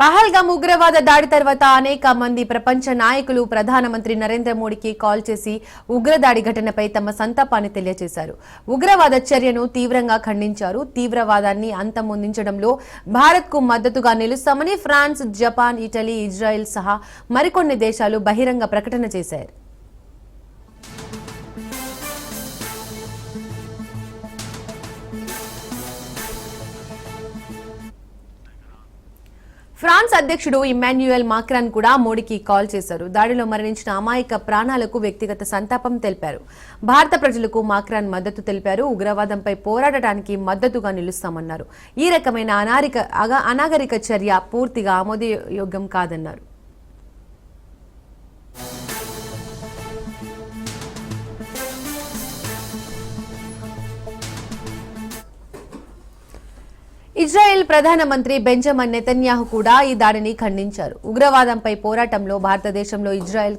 పహల్గామ్ ఉగ్రవాద దాడి తర్వాత అనేక మంది ప్రపంచ నాయకులు ప్రధానమంత్రి నరేంద్ర మోడీకి కాల్ చేసి ఉగ్రదాడి ఘటనపై తమ సంతాపాన్ని తెలియజేశారు. ఉగ్రవాద చర్యను తీవ్రంగా ఖండించారు. తీవ్రవాదాన్ని అంతమొందించడంలో భారత్కు మద్దతుగా నిలుస్తామని ఫ్రాన్స్, జపాన్, ఇటలీ, ఇజ్రాయెల్ సహా మరికొన్ని దేశాలు బహిరంగ ప్రకటన చేశారు. ఫ్రాన్స్ అధ్యక్షుడు ఇమ్మాన్యుయల్ మాక్రాన్ కూడా మోడీకి కాల్ చేశారు. దాడిలో మరణించిన అమాయక ప్రాణాలకు వ్యక్తిగత సంతాపం తెలిపారు. భారత ప్రజలకు మాక్రాన్ మద్దతు తెలిపారు. ఉగ్రవాదంపై పోరాడటానికి మద్దతుగా నిలుస్తామన్నారు. ఈ రకమైన అనాగరిక చర్య పూర్తిగా ఆమోదయోగ్యం కాదన్నారు. ఇజ్రాయెల్ ప్రధానమంత్రి బెంజమిన్ నెతన్యాహు కూడా ఈ దాడిని ఖండించారు. ఉగ్రవాదంపై పోరాటంలో భారతదేశంలో ఇజ్రాయెల్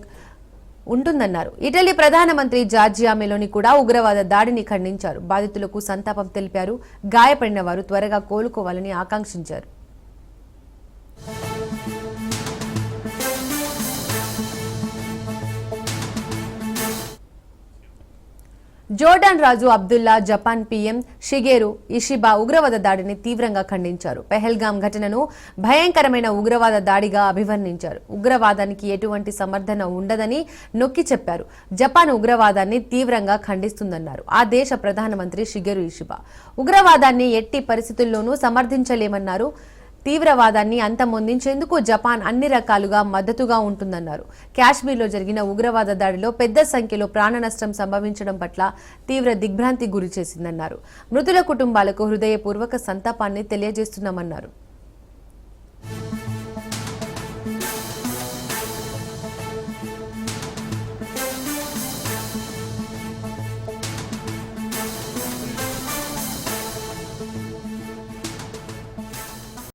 ఉంటుందన్నారు. ఇటలీ ప్రధానమంత్రి జార్జియా మెలోని కూడా ఉగ్రవాద దాడిని ఖండించారు. బాధితులకు సంతాపం తెలిపారు. గాయపడిన వారు త్వరగా కోలుకోవాలని ఆకాంక్షించారు. జోర్డాన్ రాజు Abdullah, Japan PM Shigeru Ishiba ఉగ్రవాద దాడిని తీవ్రంగా ఖండించారు. పెహల్గామ్ ఘటనను భయంకరమైన ఉగ్రవాద దాడిగా అభివర్ణించారు. ఉగ్రవాదానికి ఎటువంటి సమర్థన ఉండదని నొక్కి చెప్పారు. జపాన్ ఉగ్రవాదాన్ని తీవ్రంగా ఖండిస్తుందన్నారు. ఆ దేశ ప్రధానమంత్రి షిగేరు ఇషిబా ఉగ్రవాదాన్ని ఎట్టి పరిస్థితుల్లోనూ సమర్థించలేమన్నారు. తీవ్రవాదాన్ని అంతమొందించేందుకు జపాన్ అన్ని రకాలుగా మద్దతుగా ఉంటుందన్నారు. కాశ్మీర్లో జరిగిన ఉగ్రవాద దాడిలో పెద్ద సంఖ్యలో ప్రాణ నష్టం సంభవించడం పట్ల తీవ్ర దిగ్భ్రాంతి గురి చేసిందన్నారు. మృతుల కుటుంబాలకు హృదయపూర్వక సంతాపాన్ని తెలియజేస్తున్నామన్నారు.